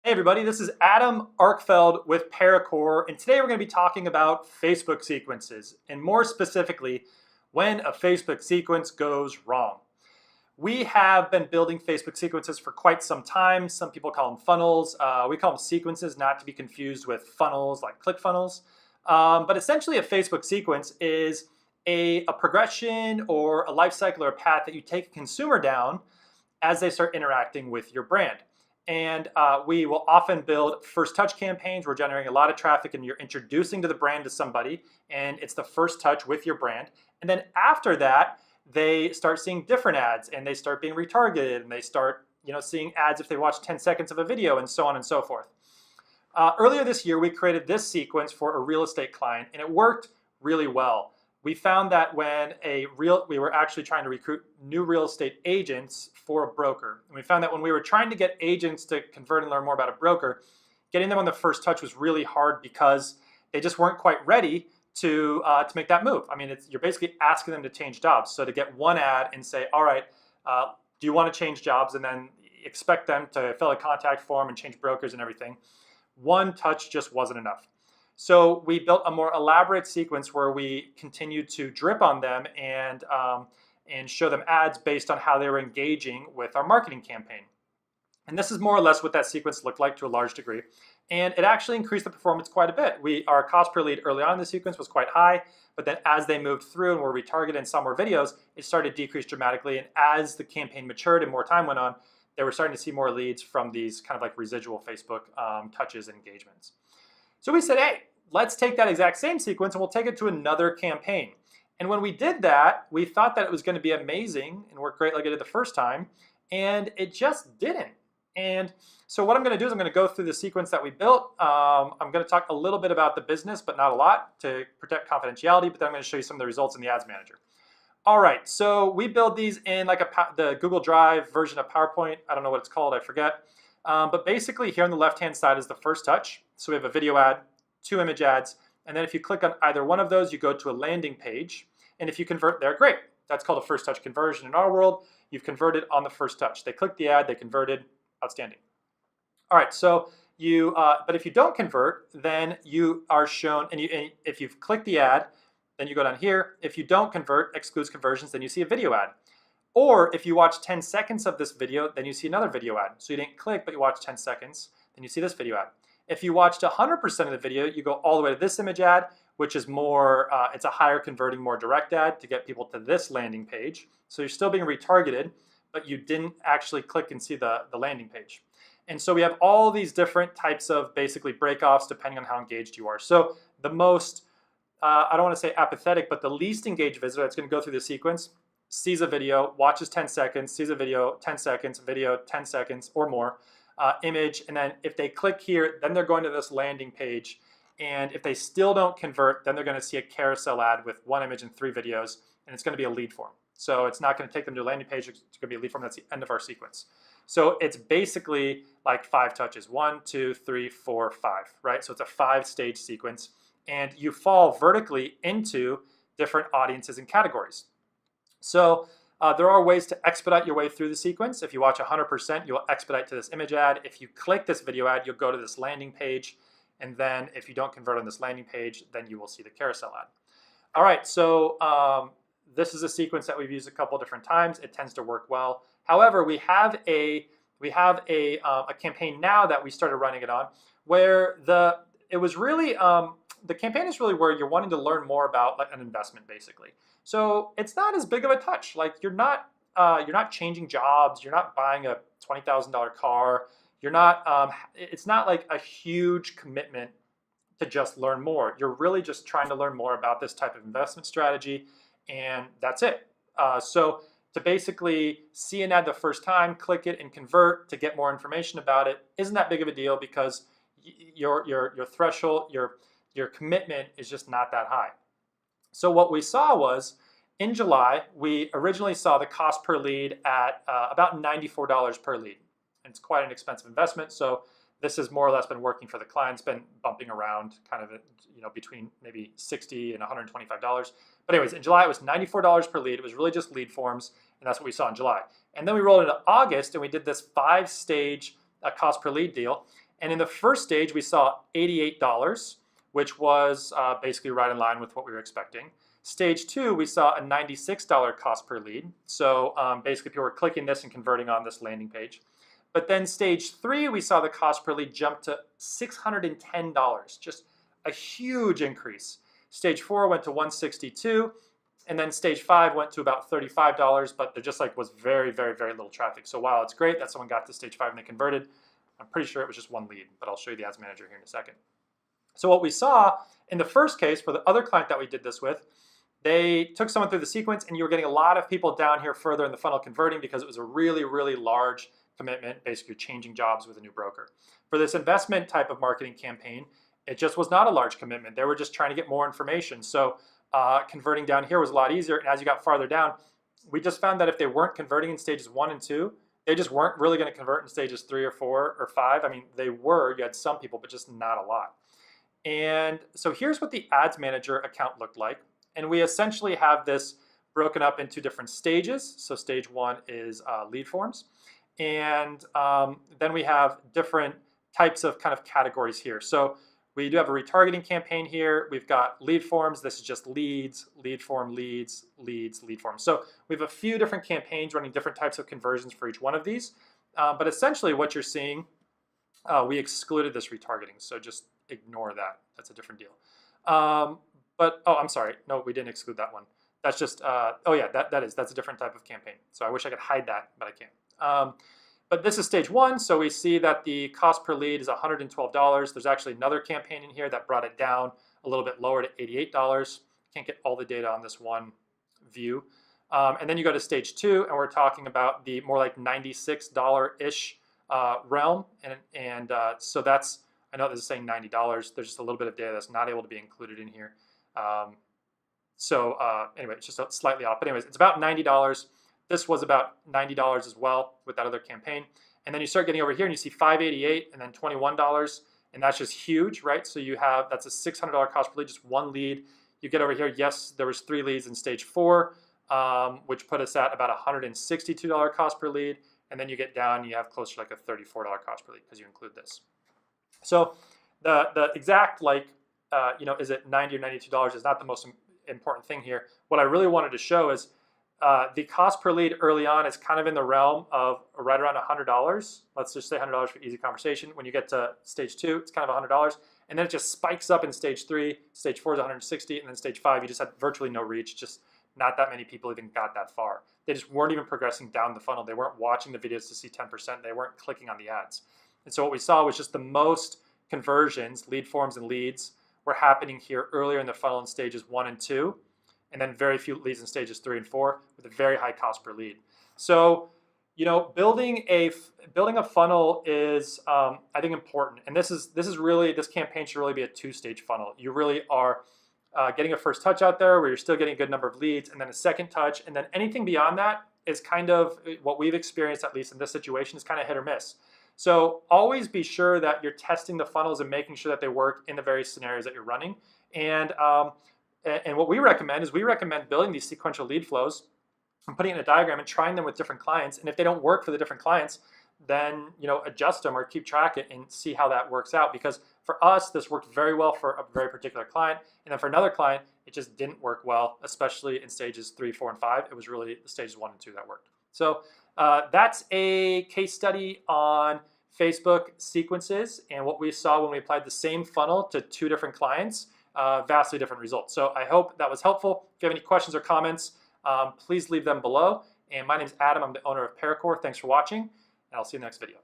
Hey everybody, this is Adam Arkfeld with ParaCore, and today we're going to be talking about Facebook sequences, and more specifically, when a Facebook sequence goes wrong. We have been building Facebook sequences for quite some time. Some people call them funnels. We call them sequences, not to be confused with funnels like ClickFunnels. But essentially a Facebook sequence is a progression or a life cycle or a path that you take a consumer down as they start interacting with your brand. And we will often build first touch campaigns. We're generating a lot of traffic and you're introducing to the brand to somebody, and it's the first touch with your brand. And then after that, they start seeing different ads and they start being retargeted and they start seeing ads if they watch 10 seconds of a video and so on and so forth. Earlier this year, we created this sequence for a real estate client and it worked really well. We found that when we were actually trying to recruit new real estate agents for a broker. And we found that when we were trying to get agents to convert and learn more about a broker, getting them on the first touch was really hard because they just weren't quite ready to make that move. I mean, you're basically asking them to change jobs. So to get one ad and say, all right, do you want to change jobs? And then expect them to fill a contact form and change brokers and everything. One touch just wasn't enough. So we built a more elaborate sequence where we continued to drip on them and show them ads based on how they were engaging with our marketing campaign. And this is more or less what that sequence looked like to a large degree. And it actually increased the performance quite a bit. Our cost per lead early on in the sequence was quite high, but then as they moved through and were retargeted and saw more videos, it started to decrease dramatically. And as the campaign matured and more time went on, they were starting to see more leads from these kind of like residual Facebook touches and engagements. So we said, hey, let's take that exact same sequence and we'll take it to another campaign. And when we did that, we thought that it was going to be amazing and work great like it did the first time, and it just didn't. And so what I'm going to do is I'm going to go through the sequence that we built. I'm going to talk a little bit about the business, but not a lot to protect confidentiality, but then I'm going to show you some of the results in the Ads Manager. All right, so we build these in like the Google Drive version of PowerPoint. I don't know what it's called, I forget. But basically here on the left-hand side is the first touch. So we have a video ad, 2 image ads, and then if you click on either one of those, you go to a landing page. And if you convert there, great. That's called a first touch conversion. In our world, you've converted on the first touch. They clicked the ad, they converted, outstanding. All right, so but if you don't convert, then you are shown, and if you've clicked the ad, then you go down here. If you don't convert, excludes conversions, then you see a video ad. Or if you watch 10 seconds of this video, then you see another video ad. So you didn't click, but you watched 10 seconds, then you see this video ad. If you watched 100% of the video, you go all the way to this image ad, which is more, it's a higher converting, more direct ad to get people to this landing page. So you're still being retargeted, but you didn't actually click and see the landing page. And so we have all these different types of basically breakoffs depending on how engaged you are. So the most, I don't want to say apathetic, but the least engaged visitor that's going to go through the sequence sees a video, watches 10 seconds, sees a video, 10 seconds, video, 10 seconds or more. Image, and then if they click here, then they're going to this landing page, and if they still don't convert, then they're going to see a carousel ad with 1 image and 3 videos, and it's going to be a lead form. So it's not going to take them to a landing page, it's going to be a lead form. That's the end of our sequence. So it's basically like 5 touches, 1, 2, 3, 4, 5, right? So it's a 5-stage sequence, and you fall vertically into different audiences and categories. So there are ways to expedite your way through the sequence. If you watch 100%, you'll expedite to this image ad. If you click this video ad, you'll go to this landing page. And then if you don't convert on this landing page, then you will see the carousel ad. All right, so this is a sequence that we've used a couple different times. It tends to work well. However, we have a campaign now that we started running it on where the campaign is really where you're wanting to learn more about like an investment basically. So it's not as big of a touch. Like you're not changing jobs. You're not buying a $20,000 car. You're not. It's not like a huge commitment to just learn more. You're really just trying to learn more about this type of investment strategy, and that's it. So to basically see an ad the first time, click it and convert to get more information about it isn't that big of a deal because your threshold, your commitment is just not that high. So what we saw was in July, we originally saw the cost per lead at about $94 per lead. And it's quite an expensive investment. So this has more or less been working for the clients, been bumping around kind of between maybe $60 and $125. But anyways, in July, it was $94 per lead. It was really just lead forms. And that's what we saw in July. And then we rolled into August and we did this 5-stage cost per lead deal. And in the first stage, we saw $88, which was basically right in line with what we were expecting. Stage 2, we saw a $96 cost per lead. So basically people were clicking this and converting on this landing page. But then stage 3, we saw the cost per lead jump to $610, just a huge increase. Stage 4 went to $162, and then stage 5 went to about $35, but there just was very, very, very little traffic. So while it's great that someone got to stage 5 and they converted, I'm pretty sure it was just one lead, but I'll show you the ads manager here in a second. So what we saw in the first case for the other client that we did this with, they took someone through the sequence and you were getting a lot of people down here further in the funnel converting because it was a really, really large commitment. Basically, you're changing jobs with a new broker. For this investment type of marketing campaign, it just was not a large commitment. They were just trying to get more information. So converting down here was a lot easier. And as you got farther down, we just found that if they weren't converting in stages 1 and 2, they just weren't really going to convert in stages 3 or 4 or 5. I mean, they were. You had some people, but just not a lot. And so here's what the ads manager account looked like. And we essentially have this broken up into different stages. So stage 1 is lead forms. And then we have different types of kind of categories here. So we do have a retargeting campaign here. We've got lead forms. This is just leads, lead form, leads, leads, lead form. So we have a few different campaigns running different types of conversions for each one of these. But essentially what you're seeing, we excluded this retargeting. So just ignore that. That's a different deal. But, oh, I'm sorry. No, we didn't exclude that one. That's just, oh yeah, that's a different type of campaign. So I wish I could hide that, but I can't. But this is stage 1, so we see that the cost per lead is $112. There's actually another campaign in here that brought it down a little bit lower to $88. Can't get all the data on this one view. And then you go to stage 2, and we're talking about the more like $96-ish realm. And so that's, I know this is saying $90. There's just a little bit of data that's not able to be included in here. Anyway, it's just slightly off. But anyways, it's about $90. This was about $90 as well with that other campaign. And then you start getting over here and you see $588 and then $21. And that's just huge, right? So you have, that's a $600 cost per lead, just one lead. You get over here, yes, there was 3 leads in stage 4, which put us at about $162 cost per lead. And then you get down, you have closer to like a $34 cost per lead because you include this. So the exact is it $90 or $92 is not the most important thing here. What I really wanted to show is the cost per lead early on is kind of in the realm of right around $100. Let's just say $100 for easy conversation. When you get to stage 2, it's kind of $100. And then it just spikes up in stage 3. Stage 4 is $160. And then stage 5, you just had virtually no reach. Just not that many people even got that far. They just weren't even progressing down the funnel. They weren't watching the videos to see 10%. They weren't clicking on the ads. And so what we saw was just the most conversions, lead forms and leads, were happening here earlier in the funnel in stages 1 and 2. And then very few leads in stages 3 and 4 with a very high cost per lead. So, building a funnel is, I think, important. And this campaign should really be a 2-stage funnel. You really are getting a first touch out there where you're still getting a good number of leads, and then a second touch, and then anything beyond that is kind of what we've experienced, at least in this situation, is kind of hit or miss. So always be sure that you're testing the funnels and making sure that they work in the various scenarios that you're running. And what we recommend is building these sequential lead flows and putting it in a diagram and trying them with different clients. And if they don't work for the different clients, then adjust them or keep track it and see how that works out. Because for us, this worked very well for a very particular client. And then for another client, it just didn't work well, especially in stages 3, 4, and 5. It was really the stages 1 and 2 that worked. So that's a case study on Facebook sequences and what we saw when we applied the same funnel to 2 different clients. Vastly different results. So I hope that was helpful. If you have any questions or comments, please leave them below. And my name is Adam. I'm the owner of ParaCore. Thanks for watching, and I'll see you in the next video.